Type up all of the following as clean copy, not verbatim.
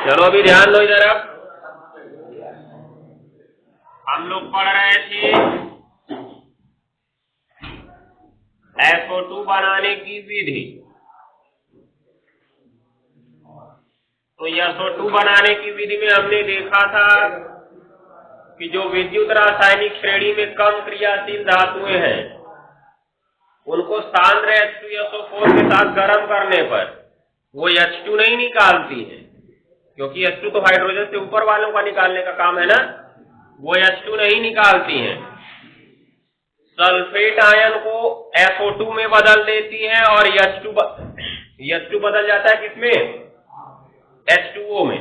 चलो अभी ध्यान दो इधर। अब हम लोग पढ़ रहे थे SO2 बनाने की विधि। तो SO2 बनाने की विधि में हमने देखा था कि जो विद्युत रासायनिक श्रेणी में कम क्रियाशील धातुएं हैं उनको सांद्र H2SO4 के साथ गर्म करने पर वो H2 नहीं निकालती है, क्योंकि H2 तो हाइड्रोजन से ऊपर वालों का निकालने का काम है ना, वो H2 नहीं निकालती है। सल्फेट आयन को SO2 में बदल देती है और H2 बदल जाता है किसमें? H2O में।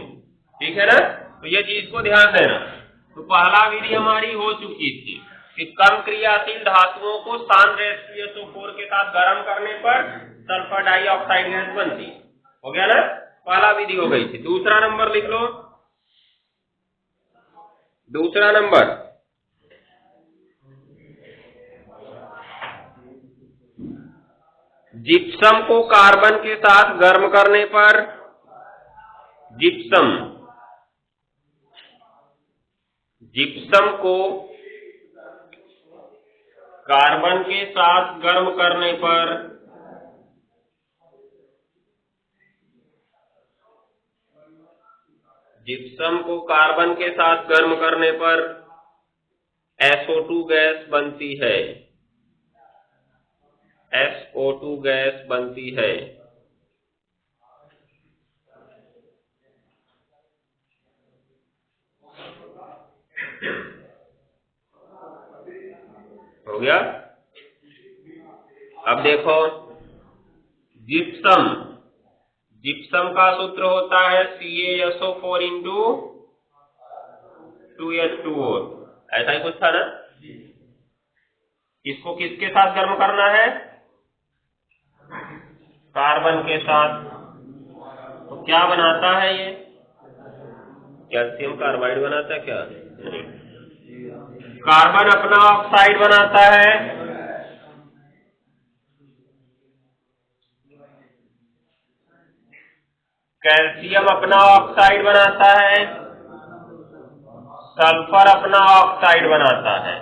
ठीक है ना? तो ये चीज को ध्यान देना। तो पहला विधि हमारी हो चुकी थी कि कम क्रियाशील धातुओं को सांद्र H2SO4 के साथ गर्म करने पर सल्फर डाइऑक्साइड गैस बनती है। हो गया ना? पहला विधि हो गई थी। दूसरा नंबर लिख लो। दूसरा नंबर, जिप्सम को कार्बन के साथ गर्म करने पर जिप्सम को कार्बन के साथ गर्म करने पर SO2 गैस बनती है। SO2 गैस बनती है। हो गया? अब देखो, जिप्सम का सूत्र होता है CaSO4 इंटू 2H2O। ऐसा ही कुछ था ना? इसको किसके साथ गर्म करना है? कार्बन के साथ। तो क्या बनाता है ये? कैल्शियम कार्बाइड बनाता है क्या? नहीं, कार्बन अपना ऑक्साइड बनाता है। कैल्शियम अपना ऑक्साइड बनाता है। सल्फर अपना ऑक्साइड बनाता है।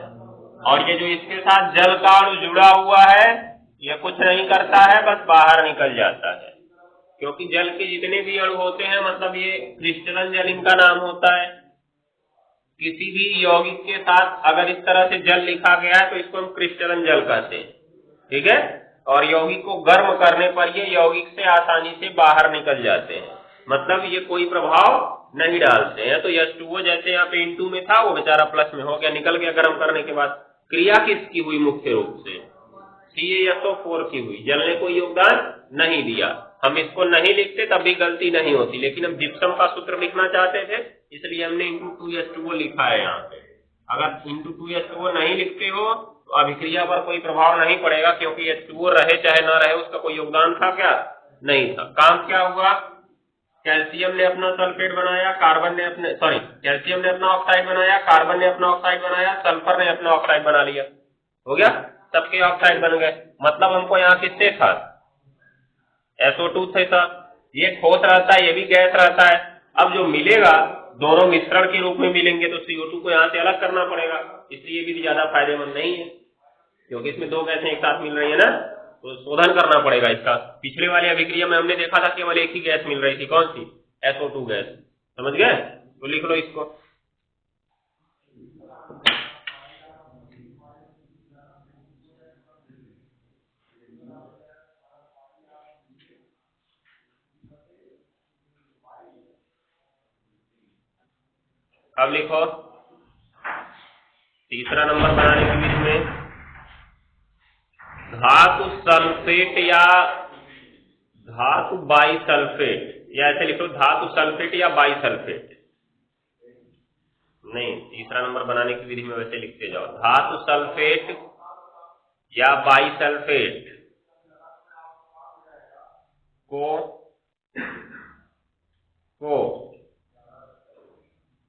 और ये जो इसके साथ जल का अणु जुड़ा हुआ है ये कुछ नहीं करता है, बस बाहर निकल जाता है। क्योंकि जल के जितने भी अणु होते हैं, मतलब ये क्रिस्टलन जल इनका नाम होता है। किसी भी यौगिक के साथ अगर इस तरह से जल लिखा गया है तो इसको हम क्रिस्टलन जल कहते हैं। ठीक है? और यौगिक को गर्म करने पर ये यौगिक से आसानी से बाहर निकल जाते हैं, मतलब ये कोई प्रभाव नहीं डालते हैं। तो H2O जैसे यहाँ पे N2 में था, वो बेचारा प्लस में हो गया, निकल गया गर्म करने के बाद। क्रिया किसकी हुई? मुख्य रूप से CaSO4 की हुई। जल ने कोई योगदान नहीं दिया। हम इसको नहीं लिखते तब भी गलती नहीं होती, लेकिन हम जिप्सम का सूत्र लिखना चाहते थे इसलिए हमने इंटू 2H2O लिखा है यहाँ पे। अगर इंटू 2H2O नहीं लिखते हो तो अभिक्रिया पर कोई प्रभाव नहीं पड़ेगा, क्योंकि H2O रहे चाहे ना रहे उसका कोई योगदान था क्या? नहीं था। काम क्या हुआ? कैल्शियम ने अपना सल्फेट बनाया, कैल्शियम ने अपना ऑक्साइड बनाया, कार्बन ने अपना ऑक्साइड बनाया, सल्फर ने अपना ऑक्साइड बना लिया। हो गया? सबके ऑक्साइड बन गए। मतलब हमको यहाँ किससे था? SO2 से था। ये ठोस रहता है, ये भी गैस रहता है। अब जो मिलेगा दोनों मिश्रण के रूप में मिलेंगे, तो CO2 को यहाँ से अलग करना पड़ेगा। इसलिए ये भी ज्यादा फायदेमंद नहीं है, क्योंकि इसमें दो गैसें एक साथ मिल रही है ना, तो शोधन करना पड़ेगा इसका। पिछले वाली अभिक्रिया में हमने देखा था केवल एक ही गैस मिल रही थी। कौन सी? SO2 gas. समझ गए? तो लिख लो इसको। अब लिखो तीसरा नंबर बनाने की विधि में धातु सल्फेट या धातु बाइसल्फेट, या ऐसे लिखो धातु सल्फेट या बाइसल्फेट। नहीं, तीसरा नंबर बनाने की विधि में वैसे लिखते जाओ, धातु सल्फेट या बाइसल्फेट को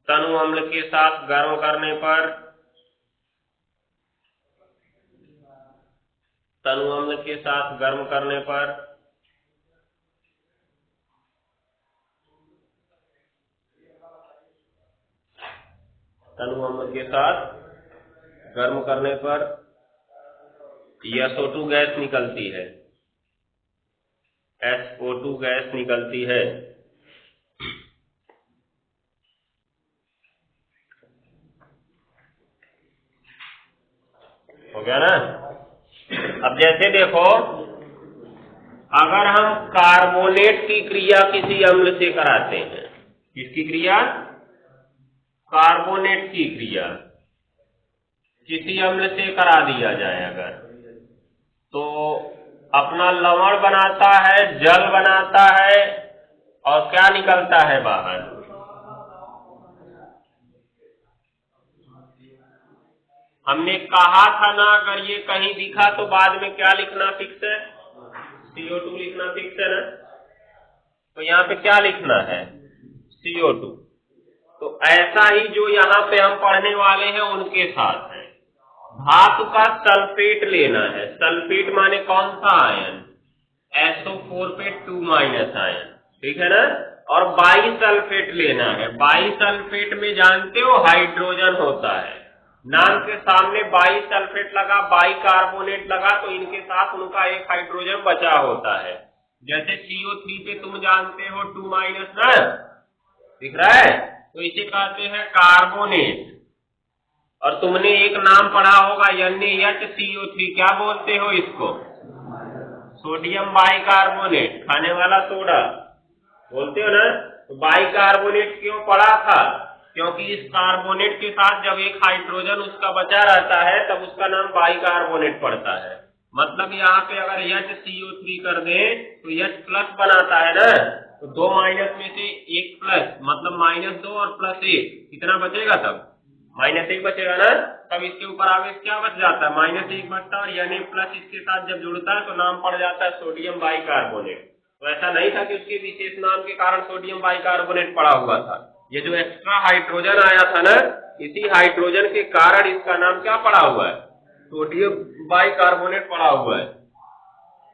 तनु अम्ल के साथ गर्म करने पर तनु अम्ल के साथ गर्म करने पर SO2 गैस निकलती है, SO2 गैस निकलती है। हो गया ना। अब जैसे देखो, अगर हम कार्बोनेट की क्रिया किसी अम्ल से कराते हैं, किसकी क्रिया? कार्बोनेट की क्रिया किसी अम्ल से करा दिया जाए अगर, तो अपना लवण बनाता है, जल बनाता है, और क्या निकलता है बाहर? हमने कहा था ना, अगर ये कहीं दिखा तो बाद में क्या लिखना फिक्स है? CO2 लिखना फिक्स है ना। तो यहाँ पे क्या लिखना है? CO2। तो ऐसा ही जो यहाँ पे हम पढ़ने वाले हैं उनके साथ है। धातु का सल्फेट लेना है। सल्फेट माने कौन सा आयन? SO4 पे 2- आयन, ठीक है ना। और बाई सल्फेट लेना है। बाई सल्फेट में जानते हो हाइड्रोजन होता है, नाम के सामने बाई सल्फेट लगा, बाई कार्बोनेट लगा, तो इनके साथ उनका एक हाइड्रोजन बचा होता है। जैसे CO3 पे तुम जानते हो 2- ना, दिख रहा है, तो इसे कहते हैं कार्बोनेट। और तुमने एक नाम पढ़ा होगा NaHCO3, क्या बोलते हो इसको? सोडियम बाइकार्बोनेट, खाने वाला सोडा बोलते हो ना। तो बाइकार्बोनेट क्यों पढ़ा था? क्योंकि इस कार्बोनेट के साथ जब एक हाइड्रोजन उसका बचा रहता है तब उसका नाम बाइकार्बोनेट पड़ता है। मतलब यहाँ पे अगर HCO3 कर दें तो H+ बनाता है ना, तो 2 माइनस में से 1 प्लस, मतलब -2 और +1, कितना बचेगा? तब -1 बचेगा ना। तब इसके ऊपर आवेश क्या बच जाता है? -1 बचता है, और Na+ इसके साथ जब जुड़ता है तो नाम पड़ जाता है सोडियम बाइकार्बोनेट। तो ऐसा नहीं था कि उसके विशेष नाम के कारण सोडियम बाइकार्बोनेट पड़ा हुआ था। ये जो एक्स्ट्रा हाइड्रोजन आया था ना, इसी हाइड्रोजन के कारण इसका नाम क्या पड़ा हुआ है? सोडियम बाइकार्बोनेट पड़ा हुआ है।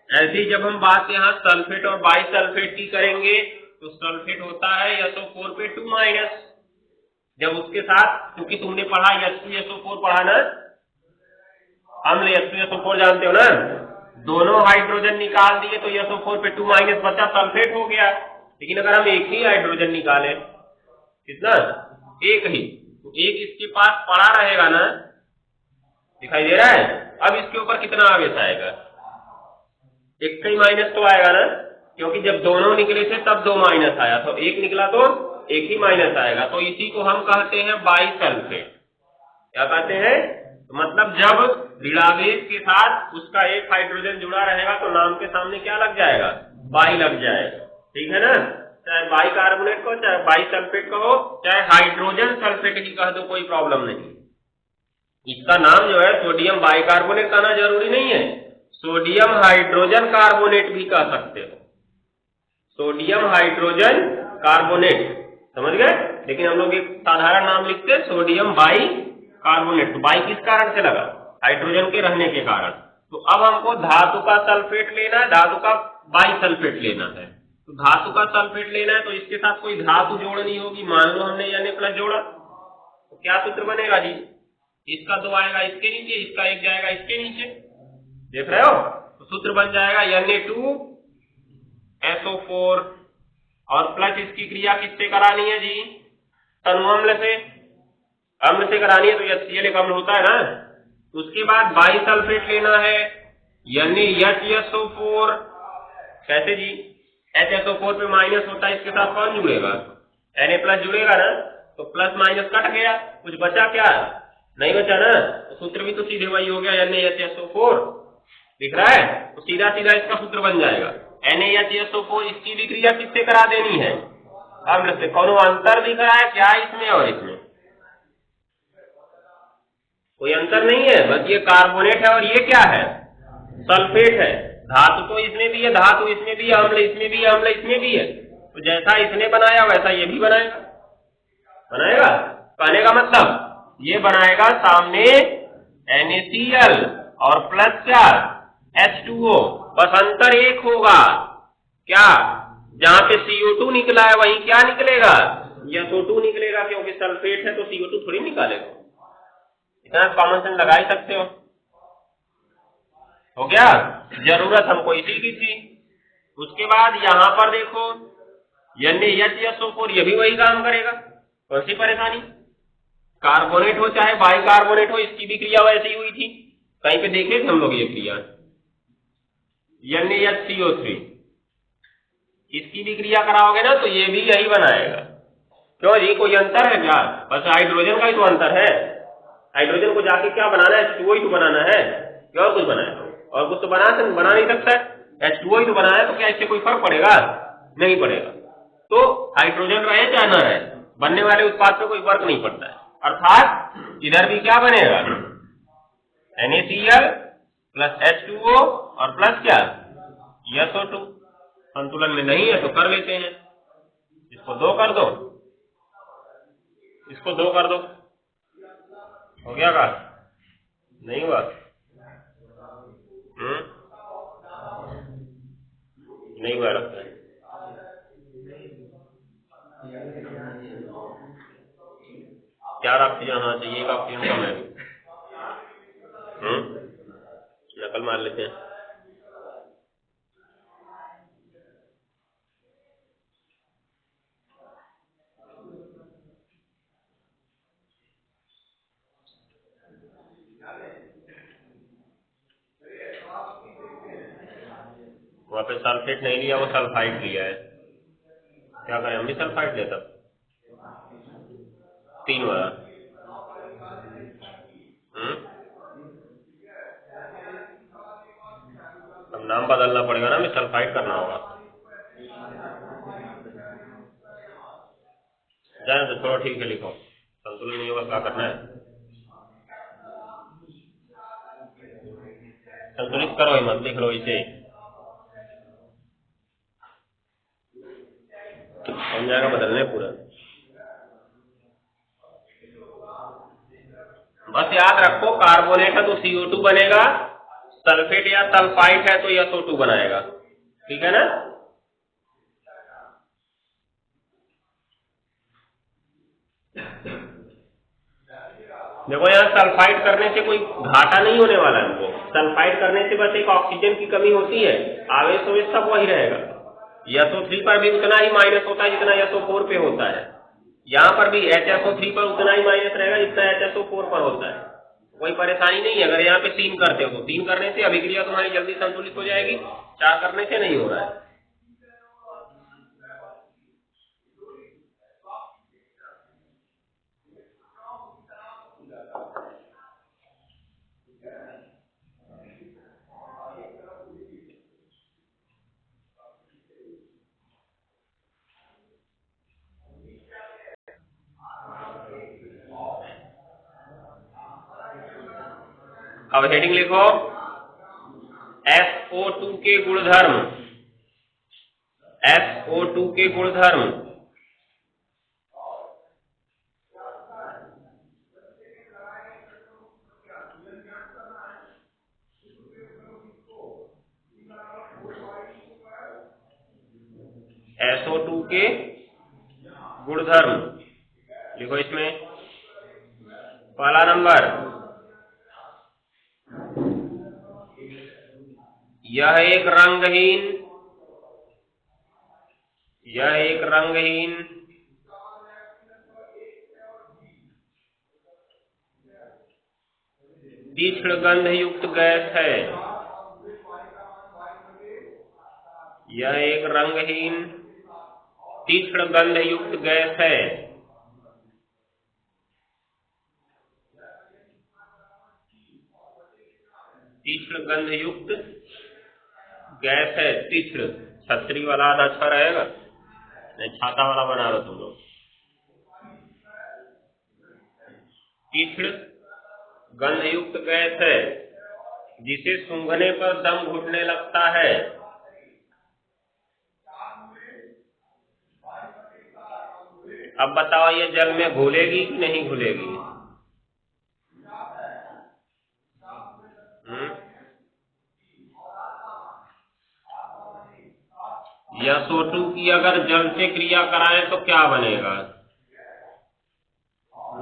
ऐसी जब हम बात यहाँ सल्फेट और बाई सल्फेट की करेंगे, तो सल्फेट होता है SO4 पे 2-। जब उसके साथ, क्योंकि तुमने पढ़ा H2SO4 पढ़ा ना, अम्ल H2SO4 जानते हो ना, दोनों हाइड्रोजन निकाल दिए तो SO4 पे 2- बचा, सल्फेट हो गया। लेकिन अगर हम एक ही हाइड्रोजन निकालें, कितना? एक ही, तो एक इसके पास पड़ा रहेगा ना, दिखाई दे रहा है। अब इसके ऊपर कितना आवेश आएगा? एक का ही माइनस तो आएगा ना, क्योंकि जब दोनों निकले थे तब 2- आया, तो एक निकला तो एक ही माइनस आएगा। तो इसी को हम कहते हैं बाई सल्फेट। क्या कहते हैं? तो मतलब जब ऋणावेश के साथ उसका एक हाइड्रोजन जुड़ा रहेगा तो नाम के सामने क्या लग जाएगा? बाई लग जाएगा, ठीक है ना। चाहे बाई कार्बोनेट को, चाहे बाई सल्फेट कहो, चाहे हाइड्रोजन सल्फेट ही कह दो, कोई प्रॉब्लम नहीं। इसका नाम जो है सोडियम बाइकार्बोनेट कहना जरूरी नहीं है, सोडियम हाइड्रोजन कार्बोनेट भी कह सकते हो। सोडियम हाइड्रोजन कार्बोनेट, समझ गए। लेकिन हम लोग एक साधारण नाम लिखते हैं सोडियम बाई कार्बोनेट। तो बाई किस कारण से लगा? हाइड्रोजन के रहने के कारण। तो अब हमको धातु का सल्फेट लेना है, धातु का बाई सल्फेट लेना है। तो धातु का सल्फेट लेना है तो इसके साथ कोई धातु जोड़नी होगी। मान लो हमने Na+ जोड़ा, तो क्या सूत्र बनेगा जी? इसका 2 आएगा इसके नीचे, इसका 1 जाएगा इसके नीचे, देख रहे हो। तो सूत्र बन जाएगा Na2SO4, और प्लस इसकी क्रिया किससे करानी है जी? तनु अम्ल से। अम्ल से करानी है तो HCl एक अम्ल होता है ना। उसके बाद बाई सल्फेट लेना है, NaHSO4। कैसे जी? HSO4 पे माइनस होता है, इसके साथ कौन जुड़ेगा? Na+ जुड़ेगा ना। तो प्लस माइनस कट गया, कुछ बचा क्या? नहीं बचा ना। तो सूत्र भी तो सीधे वही हो गया, NaHSO4, दिख रहा है। तो सीधा सीधा इसका सूत्र बन जाएगा NaHSO4। इसकी भी क्रिया किससे करा देनी है? अम्ल से। कौन अंतर दिख रहा है क्या इसमें और इसमें? कोई अंतर नहीं है, बस ये कार्बोनेट है और ये क्या है? सल्फेट है। धातु तो इसमें भी है, धातु इसमें भी है, अम्ल इसमें भी है, अम्ल इसमें भी है। तो जैसा इसने बनाया वैसा ये भी बनाएगा। कहने का मतलब ये बनाएगा सामने NaCl और प्लस क्या? H2O। बस अंतर एक होगा, क्या? जहां पे CO2 निकला है वहीं क्या निकलेगा? SO2 निकलेगा, क्योंकि सल्फेट है तो CO2 थोड़ी निकालेगा। इतना कॉमन सेंस लगा ही सकते हो गया। जरूरत हमको इसी की थी। उसके बाद यहां पर देखो NaHSO4, ये भी वही काम करेगा, कौन सी परेशानी। कार्बोनेट हो चाहे बाइकार्बोनेट हो, इसकी भी क्रिया वैसी ही हुई थी, कहीं पे देखे थे हम लोग ये क्रिया। NaHCO3, इसकी भी क्रिया कराओगे ना तो ये भी यही बनाएगा। क्यों जी, कोई अंतर है क्या? बस हाइड्रोजन का ही तो अंतर है। हाइड्रोजन को जाके क्या बनाना है? H2O ही तो बनाना है, क्या और कुछ बनाएगा? और कुछ तो बना नहीं सकता है, H2O ही तो बनाना है। तो क्या इससे कोई फर्क पड़ेगा? नहीं पड़ेगा। तो हाइड्रोजन रहे चाहे न रहे, बनने वाले उत्पाद पे कोई फर्क नहीं पड़ता है। अर्थात इधर भी क्या बनेगा? NaCl प्लस H2O और प्लस क्या? SO2। संतुलन में नहीं है तो कर लेते हैं, इसको 2 कर दो, इसको 2 कर दो, हो गया का? नहीं हुआ? नहीं हुआ लगता है। चार ऑप्शन, हाँ चाहिए, एक ऑप्शन कम है। नकल मार लेते हैं। वहां पे सल्फेट नहीं लिया, वो सल्फाइड लिया है। क्या करें, हम भी सल्फाइड ले तब 3 वाला। अब नाम बदलना पड़ेगा ना, हमें सल्फाइड करना होगा। जाने तो थोड़ा ठीक है, लिखो। संतुलन नहीं होगा, क्या करना है? संतुलित करो ही मत, लिख लो इसे, समझाएगा बदलने पूरा। बस याद रखो, कार्बोनेट है तो CO2 बनेगा, सल्फेट या सल्फाइड है तो SO2 बनाएगा, ठीक है ना? देखो यहाँ सल्फाइड करने से कोई घाटा नहीं होने वाला है हमको। सल्फाइड करने से बस एक ऑक्सीजन की कमी होती है, आवेश सब वही रहेगा। SO3 पर भी उतना ही माइनस होता है जितना SO4 पे होता है। यहाँ पर भी HSO3 पर उतना ही माइनस रहेगा जितना HSO4 पर होता है। कोई परेशानी नहीं है। अगर यहाँ पे 3 करते हो तो 3 करने से अभिक्रिया तुम्हारी जल्दी संतुलित हो जाएगी, 4 करने से नहीं हो रहा है। अब हेडिंग लिखो, SO2 के गुणधर्म, SO2 के गुणधर्म। SO2 के गुणधर्म लिखो। इसमें पहला नंबर, यह एक रंगहीन तीक्ष्ण गंध युक्त गैस है। यह एक रंगहीन तीक्ष्ण गंध युक्त गैस है। तीक्ष्ण गंध युक्त गैस है। तीक्ष्ण छतरी वाला आधा अच्छा रहेगा, नहीं छाता वाला बना लो तुम लोग। तीक्ष्ण गंध युक्त गैस है जिसे सूंघने पर दम घुटने लगता है। अब बताओ ये जल में घुलेगी कि नहीं घुलेगी? SO2 की अगर जल से क्रिया कराएं तो क्या बनेगा?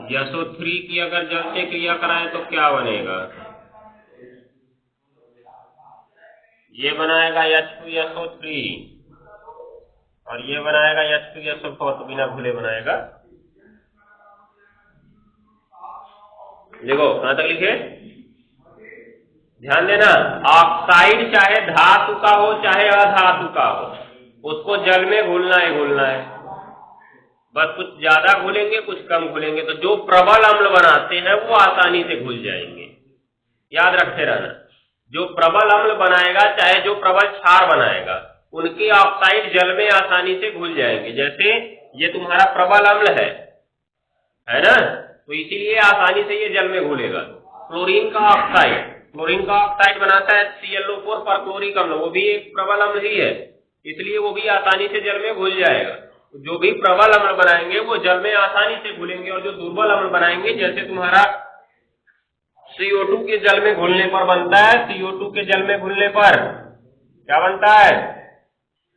SO3 की अगर जल से क्रिया कराएं तो क्या बनेगा? ये बनाएगा H2SO3 और ये बनाएगा H2SO4, तो बिना भूले बनाएगा। देखो कहां तक लिखे, ध्यान देना, ऑक्साइड चाहे धातु का हो चाहे अधातु का हो, उसको जल में घुलना ही घुलना है। बस कुछ ज्यादा घुलेंगे कुछ कम घुलेंगे, तो जो प्रबल अम्ल बनाते हैं वो आसानी से घुल जाएंगे। याद रखते रहना, जो प्रबल अम्ल बनाएगा चाहे जो प्रबल क्षार बनाएगा, उनके ऑक्साइड जल में आसानी से घुल जाएंगे। जैसे ये तुम्हारा प्रबल अम्ल है ना, तो इसीलिए आसानी से ये जल में घुलेगा। क्लोरीन का ऑक्साइड बनाता है ClO4 पर क्लोरिक अम्ल, वो भी एक प्रबल अम्ल ही है, इसलिए वो भी आसानी से जल में घुल जाएगा। जो भी प्रबल अम्ल बनाएंगे वो जल में आसानी से घुलेंगे, और जो दुर्बल अम्ल बनाएंगे, जैसे तुम्हारा CO2 के जल में घुलने पर बनता है, CO2 के जल में घुलने पर क्या बनता है?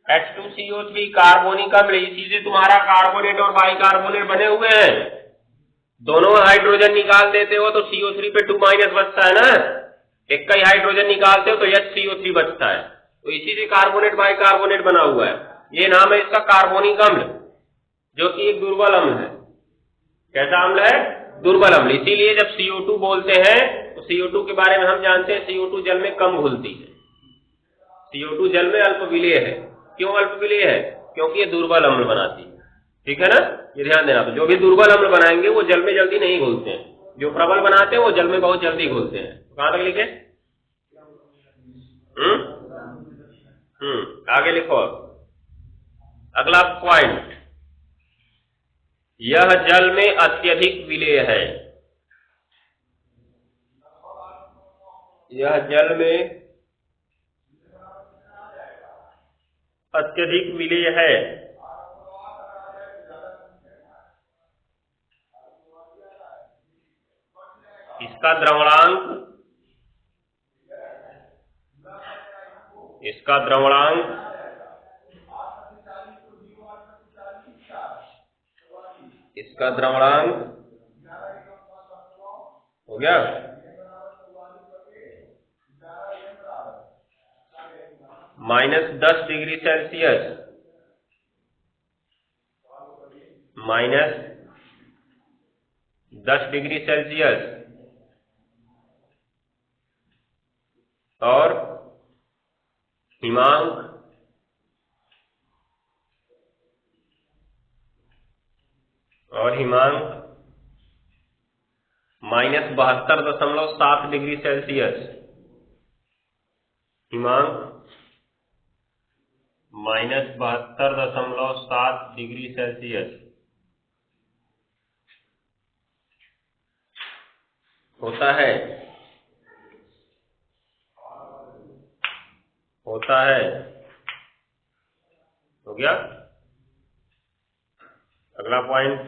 H2CO3 कार्बोनिक अम्ल। इसी से तुम्हारा कार्बोनेट और बाइकार्बोनेट बने हुए हैं। दोनों हाइड्रोजन निकाल देते हो तो CO3 पे 2- बचता है ना, एक का ही हाइड्रोजन निकालते हो तो HCO3 बचता है, तो इसी से कार्बोनेट बाइकार्बोनेट बना हुआ है। ये नाम है इसका कार्बोनिक अम्ल, जो कि एक दुर्बल अम्ल है। कैसा अम्ल है? दुर्बल अम्ल। इसीलिए जब CO2 बोलते हैं तो CO2 के बारे में हम जानते हैं CO2 जल में कम घुलती है, CO2 जल में अल्पविलेय है। क्यों अल्पविलेय है? क्योंकि ये दुर्बल अम्ल बनाती है। ठीक है ना, ये ध्यान देना। तो जो भी दुर्बल अम्ल बनाएंगे वो जल में जल्दी नहीं घुलते हैं, जो प्रबल बनाते हैं वो जल में बहुत जल्दी घुलते हैं। तो कहां तक लिखे? आगे लिखो। अगला पॉइंट, यह जल में अत्यधिक विलेय है। यह जल में अत्यधिक विलेय है। इसका द्रवणांक हो गया -10 डिग्री सेल्सियस, -10 डिग्री सेल्सियस, और हिमांक -72.7 डिग्री सेल्सियस। हिमांक -72.7 डिग्री सेल्सियस होता है। हो गया। अगला पॉइंट,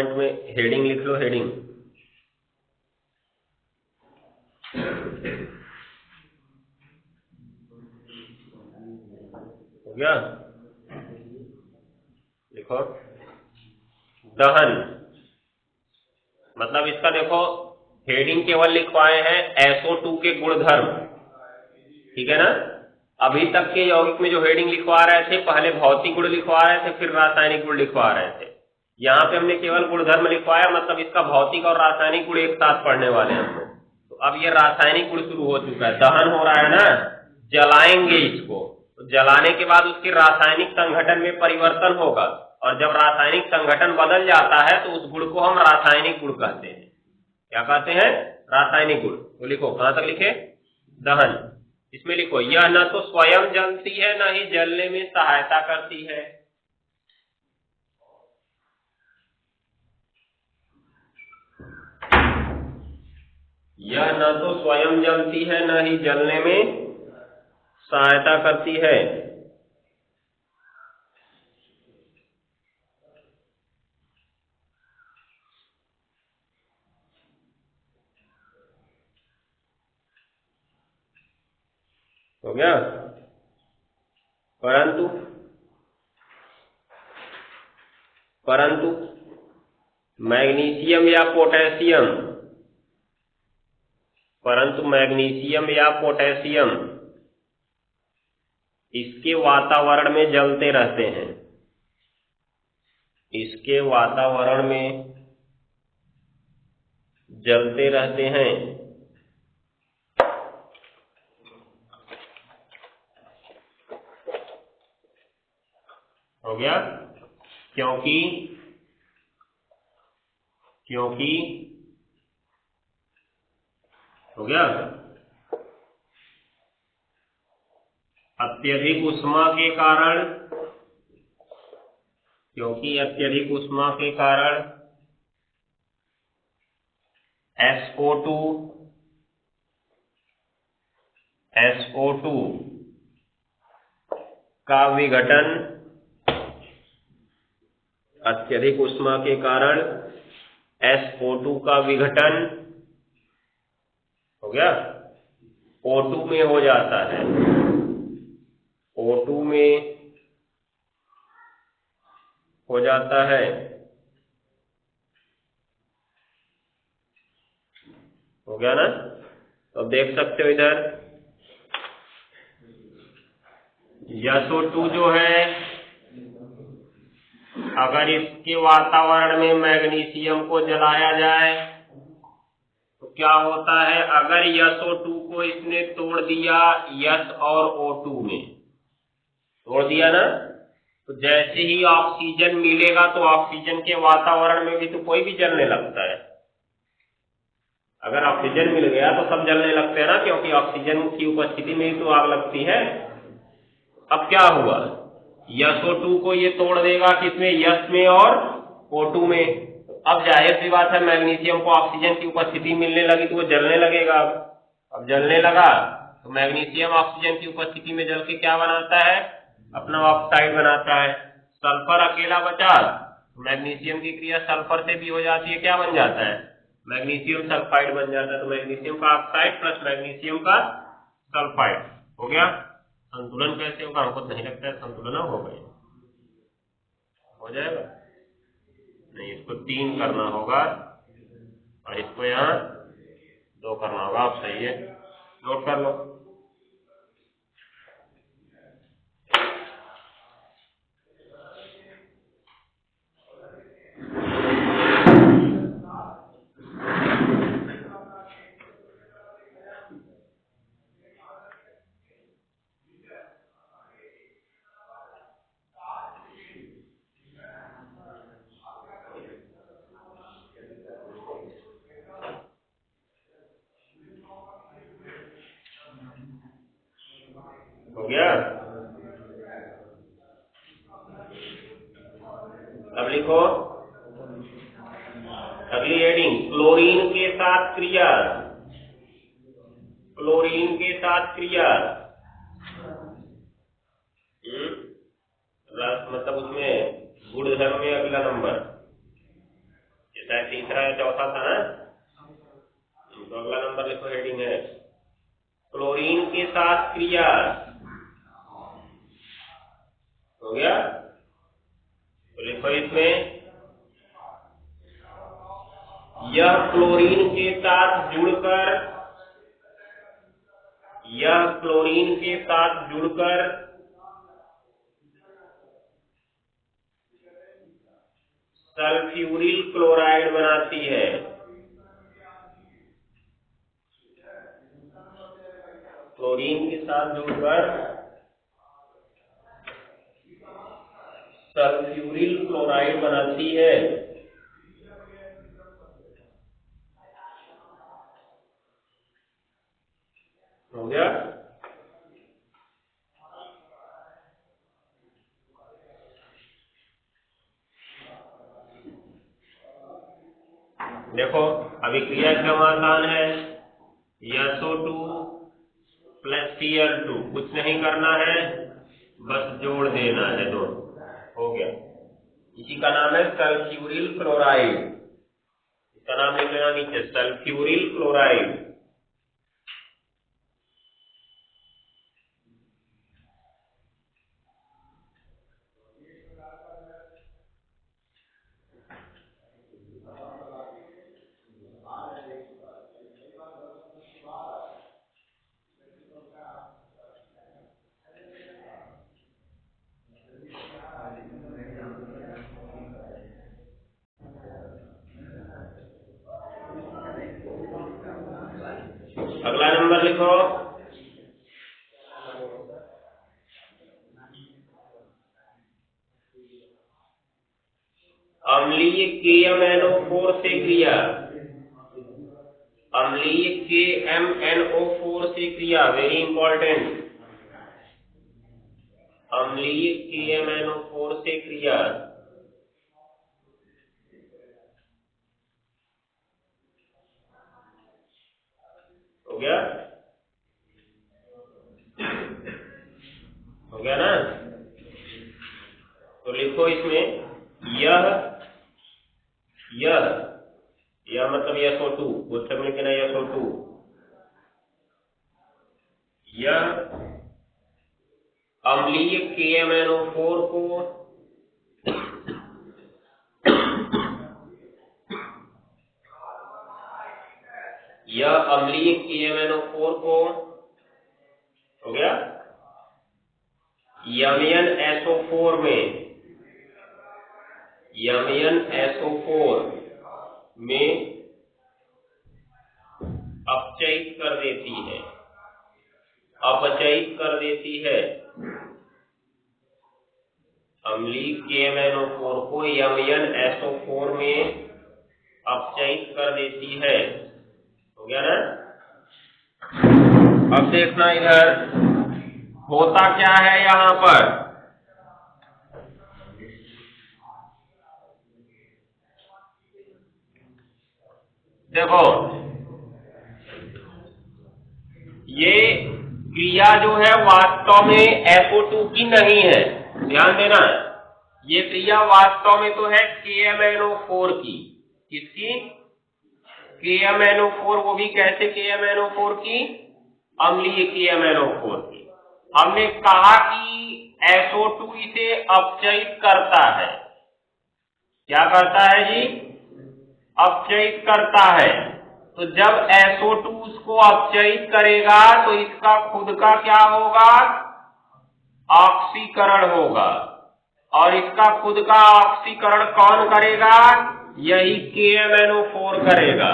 में हेडिंग लिख लो। हेडिंग हो गया, लिखो दहन। मतलब इसका देखो, हेडिंग केवल लिखवाए हैं SO2 के गुणधर्म, ठीक है ना। अभी तक के यौगिक में जो हेडिंग लिखवा रहे थे, पहले भौतिक गुण लिखवा रहे थे, फिर रासायनिक गुण लिखवा रहे थे। यहाँ पे हमने केवल गुणधर्म लिखवाया, मतलब इसका भौतिक और रासायनिक गुण एक साथ पढ़ने वाले हैं हम लोग। तो अब ये रासायनिक गुण शुरू हो चुका है, दहन हो रहा है ना, जलाएंगे इसको, तो जलाने के बाद उसके रासायनिक संगठन में परिवर्तन होगा, और जब रासायनिक संगठन बदल जाता है तो उस गुण को हम रासायनिक गुण कहते हैं। क्या कहते हैं? रासायनिक गुण। तो लिखो, कहां तक लिखे? दहन। इसमें लिखो, यह न तो स्वयं जलती है न ही जलने में सहायता करती है। यह न तो स्वयं जलती है न ही जलने में सहायता करती है। हो गया। परंतु परंतु मैग्नीशियम या पोटेशियम, परंतु मैग्नीशियम या पोटेशियम इसके वातावरण में जलते रहते हैं, इसके वातावरण में जलते रहते हैं। हो गया? क्योंकि हो गया, अत्यधिक उष्मा के कारण, क्योंकि अत्यधिक उष्मा के कारण SO2 का विघटन, अत्यधिक उष्मा के कारण SO2 का विघटन हो गया, O2 में हो जाता है, O2 में हो जाता है। हो गया ना? तो अब देख सकते हो इधर SO2 जो है, अगर इसके वातावरण में मैग्नीशियम को जलाया जाए तो क्या होता है, अगर SO2 को इसने तोड़ दिया S और O2 में तोड़ दिया ना, तो जैसे ही ऑक्सीजन मिलेगा तो ऑक्सीजन के वातावरण में भी तो कोई भी जलने लगता है। अगर ऑक्सीजन मिल गया तो सब जलने लगते हैं ना, क्योंकि ऑक्सीजन की उपस्थिति में ही तो आग लगती है। अब क्या हुआ, SO2 को ये तोड़ देगा किसमें, S में और O2 में। अब जाहिर सी बात है मैग्नीशियम को ऑक्सीजन की उपस्थिति मिलने लगी तो वो जलने लगेगा। अब जलने लगा तो मैग्नीशियम ऑक्सीजन की उपस्थिति में जल के क्या बनाता है, अपना ऑक्साइड बनाता है। सल्फर अकेला बचा, मैग्नीशियम की क्रिया सल्फर से भी हो जाती है, क्या बन जाता है, मैग्नीशियम सल्फाइड बन जाता है। तो मैग्नीशियम का ऑक्साइड प्लस मैग्नीशियम का सल्फाइड हो गया। संतुलन कैसे होगा, हमको नहीं लगता है संतुलन हो गया, हो जाएगा नहीं, इसको 3 करना होगा और इसको यहाँ 2 करना होगा। आप सही है, नोट कर लो। हो गया? अब लिखो अगली हेडिंग, क्लोरीन के साथ क्रिया, क्लोरीन के साथ क्रिया। मतलब उसमें गुणधर्म में अगला नंबर, जैसा तीसरा या चौथा था ना, तो अगला नंबर लिखो, हेडिंग है क्लोरीन के साथ क्रिया। हो गया? तो लिखो इसमें, यह क्लोरीन के साथ जुड़कर, यह क्लोरीन के साथ जुड़कर सल्फ्यूरिल क्लोराइड बनाती है। क्लोरीन के साथ जुड़कर सल्फ्यूरिल क्लोराइड बनाती है। हो गया? देखो अभिक्रिया क्रम आसान है, SO2 प्लस Cl2, कुछ नहीं करना है, बस जोड़ देना है दोनों। हो गया, इसी का नाम है सल्फ्यूरिल क्लोराइड। इसका नाम लिख लेना नीचे, सल्फ्यूरिल क्लोराइड। लिखो। अम्लीय KMnO4 से क्रिया, अम्लीय KMnO4 से क्रिया, वेरी इंपॉर्टेंट, अम्लीय KMnO4 से क्रिया। हो गया? हो गया ना? तो लिखो इसमें यह मतलब SO2, पुस्तक में लिखना SO2, यह अम्लीय KMnO4 को हो गया MnSO4 में अपचयित कर देती है, अम्लीय KMnO4 को MnSO4 में अपचयित कर देती है। हो गया ना? अब देखना इधर होता क्या है यहां पर। देखो ये क्रिया जो है वास्तव में SO2 की नहीं है, ध्यान देना, ये क्रिया वास्तव में तो है KMnO4 की। किसकी? KMnO4, वो भी कैसे KMnO4 की? अम्लीय KMnO4 की। हमने कहा कि SO2 इसे अपचयित करता है। क्या करता है जी? अपचयित करता है। तो जब SO2 उसको अपचयित करेगा तो इसका खुद का क्या होगा? ऑक्सीकरण होगा। और इसका खुद का ऑक्सीकरण कौन करेगा? यही KMnO4 करेगा।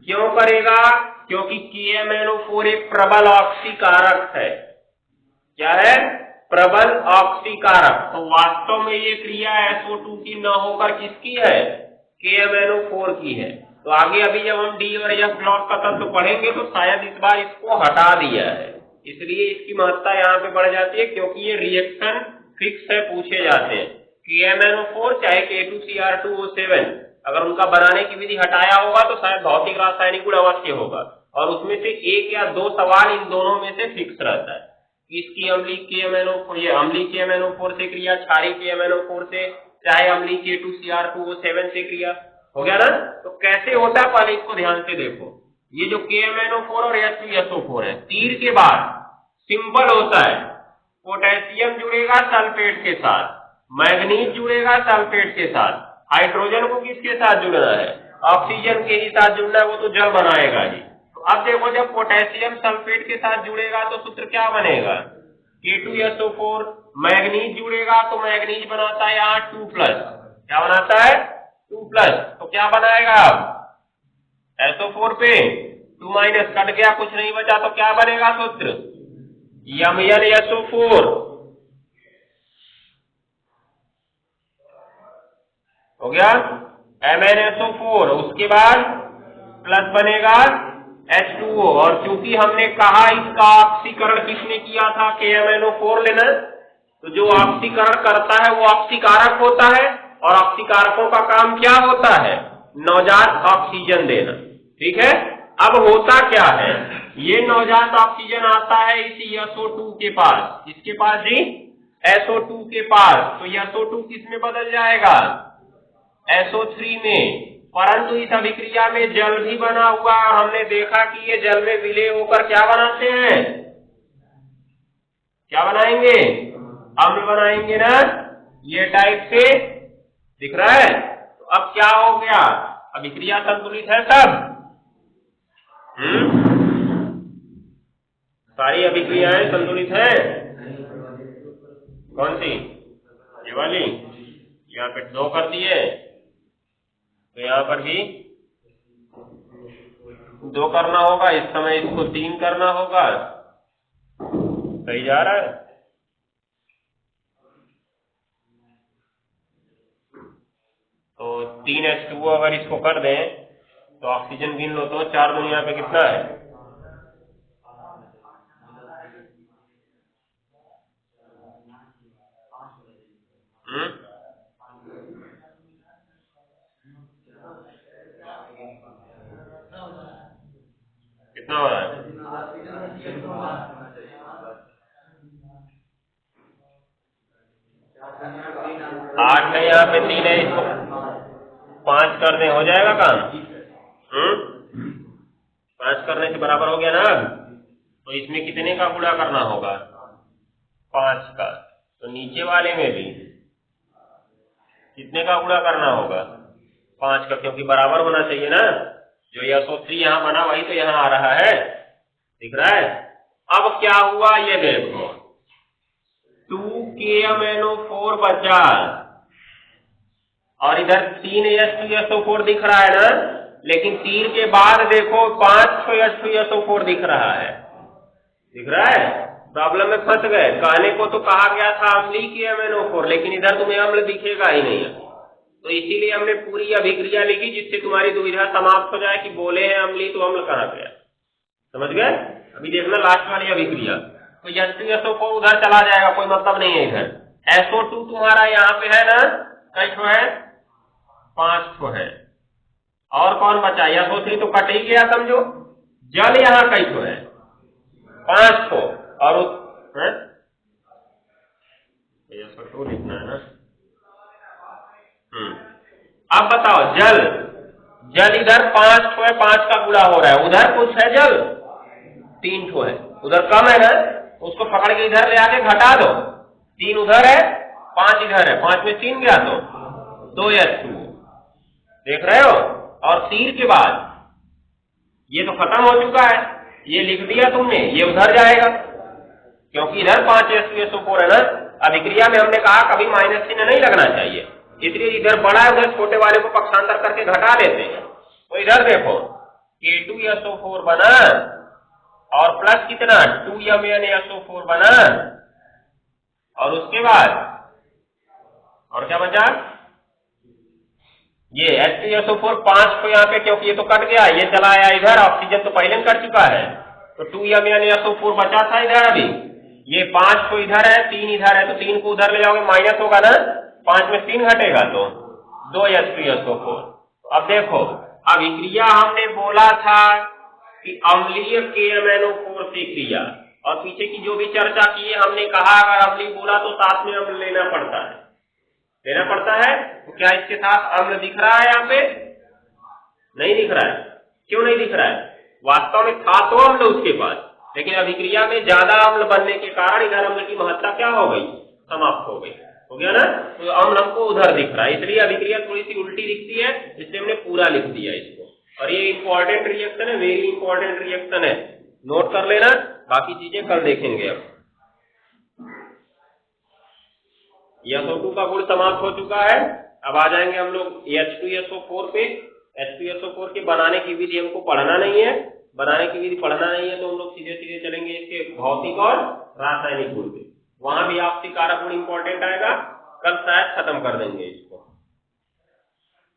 क्यों करेगा? क्योंकि KMnO4 एक प्रबल ऑक्सीकारक है। क्या है? प्रबल ऑक्सीकारक। तो वास्तव में ये क्रिया SO2 की न होकर किसकी है? KMnO4 की है। तो आगे अभी जब हम D और F ब्लॉक का तत्व पढ़ेंगे तो शायद इस बार इसको हटा दिया है, इसलिए इसकी महत्ता यहाँ पे बढ़ जाती है, क्योंकि ये रिएक्शन फिक्स है, पूछे जाते हैं। KMnO4 चाहे K2Cr2O7, अगर उनका बनाने की विधि हटाया होगा तो शायद भौतिक रासायनिक गुण अवश्य होगा, और उसमें से एक या दो सवाल इन दोनों में से फिक्स रहता है। इसकी अम्लीय KMnO4 से क्रिया, क्षारीय KMnO4 से, चाहे अम्लीय K2Cr2O7 से क्रिया। हो गया ना? तो कैसे होता है पहले इसको ध्यान से देखो। ये जो KMnO4 और H2SO4 है, तीर के बाद सिंपल होता है, पोटेशियम जुड़ेगा सल्फेट के साथ, मैग्नीज जुड़ेगा सल्फेट के साथ, हाइड्रोजन को किसके साथ जुड़ना है? ऑक्सीजन के ही साथ जुड़ना है, वो तो जल बनाएगा जी। तो अब देखो, जब पोटेशियम सल्फेट के साथ जुड़ेगा तो सूत्र क्या बनेगा? K2SO4, मैग्नीज जुड़ेगा तो मैग्नीज बनाता है यहाँ 2+, क्या बनाता है? 2+। तो क्या बनाएगा? अब SO4 पे 2- कट गया, कुछ नहीं बचा, तो क्या बनेगा सूत्र? MnSO4। हो गया MnSO4, उसके बाद प्लस बनेगा H2O, और चूंकि हमने कहा इसका ऑक्सीकरण किसने किया था? KMnO4 लेना, तो जो ऑक्सीकरण करता है वो ऑक्सीकारक होता है, और ऑक्सीकारकों का काम क्या होता है? नवजात ऑक्सीजन देना। ठीक है? अब होता क्या है, ये नवजात ऑक्सीजन आता है इसी SO2 के पास। किसके पास जी? SO2 के पास। तो SO2 किस में बदल जाएगा? SO3 में। परंतु इस अभिक्रिया में जल भी बना हुआ, और हमने देखा कि ये जल में विलय होकर क्या बनाते हैं? क्या बनाएंगे? अम्ल बनाएंगे ना, ये टाइप से दिख रहा है। तो अब क्या हो गया? अभिक्रिया संतुलित है सब। सारी अभिक्रियाएं संतुलित है। कौन सी? ये वाली। यहाँ पे 2 कर दिए, तो यहाँ पर भी 2 करना होगा, इस समय इसको 3 करना होगा। सही जा रहा है? तो 3H2O अगर इसको कर दें तो ऑक्सीजन गिन लो तो 4 दुनिया पे कितना है? कितना हो रहा है? 8 है, यहाँ पे 3 है, इसको 5 कर दें हो जाएगा काम? 5 करने से बराबर हो गया ना? तो इसमें कितने का गुणा करना होगा? 5 का। तो नीचे वाले में भी कितने का गुणा करना होगा? 5 का, क्योंकि बराबर होना चाहिए ना। जो SO3 यहाँ बना वही तो यहाँ आ रहा है, दिख रहा है? अब क्या हुआ ये देखो, 2KMnO4 बचा और इधर 3H2SO4 दिख रहा है ना, लेकिन 3 के बाद देखो 5H2SO4 दिख रहा है, दिख रहा है? प्रॉब्लम में फंस गए। कहने को तो कहा गया था अम्लीय KMnO4, लेकिन इधर तुम्हें अम्ल दिखेगा ही नहीं। तो इसीलिए हमने पूरी अभिक्रिया लिखी जिससे तुम्हारी दुविधा समाप्त हो जाए कि बोले हैं अम्लीय तो अम्ल कहाँ गया। समझ गए? अभी देखना लास्ट वाली अभिक्रिया। तो H2SO4 उधर चला जाएगा, कोई मतलब नहीं है इधर। SO2 तुम्हारा यहाँ पे है ना, कई ठो है? 5 ठो है। और कौन बचा? SO3 तो कट ही गया समझो। जल यहाँ कई ठो है? 5 ठो। और SO2 लिखना है ना। अब बताओ, जल इधर 5 ठो है, 5 का गुणा हो रहा है। उधर कुछ है जल 3 ठो है, उधर कम है ना, उसको पकड़ के इधर ले आके घटा दो। 3 उधर है, 5 इधर है, 5 में 3 गया तो 2H2O। देख रहे हो? और 3 के बाद ये तो खत्म हो चुका है, ये लिख दिया तुमने, ये उधर जाएगा क्योंकि इधर 5H2SO4 है ना। अभिक्रिया में हमने कहा कभी माइनस चिन्ह नहीं लगना चाहिए, इसलिए इधर बड़ा है उधर छोटे वाले को पक्षांतर करके घटा देते हैं। तो इधर देखो K2SO4 बना और प्लस कितना 2MnSO4 बना, और उसके बाद और क्या बचा? ये H2SO4 5 को यहाँ पे, क्योंकि ये तो कट गया, ये चला आया इधर, ऑक्सीजन तो पहले कट चुका है, तो 2MnSO4 बचा था इधर। अभी ये 5 को इधर है, 3 इधर है, तो 3 को उधर ले जाओगे माइनस होगा ना, 5 में 3 घटेगा तो 2H2SO4। अब देखो अभिक्रिया हमने बोला था कि अम्लीय KMnO4 से क्रिया, और पीछे की जो भी चर्चा की है हमने कहा अगर अम्लीय बोला तो साथ में अम्ल लेना पड़ता है, तो क्या इसके साथ अम्ल दिख रहा है? यहाँ पे नहीं दिख रहा है। क्यों नहीं दिख रहा है? वास्तव में था तो अम्ल उसके पास, लेकिन अभिक्रिया में ज्यादा अम्ल बनने के कारण इधर अम्ल की महत्ता क्या हो गई? समाप्त हो गई। हो गया ना? तो अम्ल हमको उधर दिख रहा है, इसलिए अभिक्रिया थोड़ी सी उल्टी दिखती है, इसलिए हमने पूरा लिख दिया इसको। और ये इंपॉर्टेंट रिएक्शन है, वेरी इंपॉर्टेंट रिएक्शन है, नोट कर लेना, बाकी चीजें कल देखेंगे। अब SO2 का गुण समाप्त हो चुका है। अब आ जाएंगे हम लोग H2SO4 पे। H2SO4 के बनाने की विधि हमको पढ़ना नहीं है, बनाने की विधि पढ़ना नहीं है, तो हम लोग सीधे सीधे चलेंगे इसके भौतिक और रासायनिक गुण पे। वहां भी आपसी कारक गुण इंपॉर्टेंट आएगा, कल शायद खत्म कर देंगे इसको।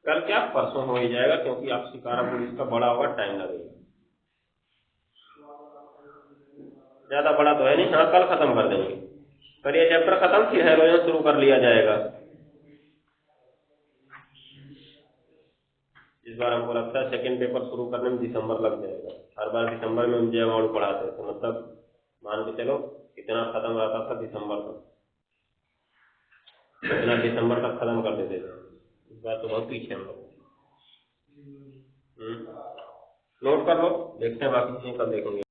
कल क्या परसों हो ही जाएगा, क्योंकि आपसी कारक गुण इसका बड़ा होगा, टाइम लगेगा, ज्यादा बड़ा तो है नहीं। हाँ, कल खत्म कर देंगे। कल ये चैप्टर खत्म, फिर हैलोजन शुरू कर लिया जाएगा। इस बार हमको लगता है सेकंड पेपर शुरू करने में दिसंबर लग जाएगा। हर बार दिसंबर में हम जयवाणु पढ़ाते हैं, तो मतलब मान के चलो इतना खत्म रहता था दिसंबर तक, इतना दिसंबर तक खत्म कर देते थे। इस बार तो बहुत पीछे हम लोग। नोट कर लो, देखते हैं बाकी चीजें कल देखेंगे।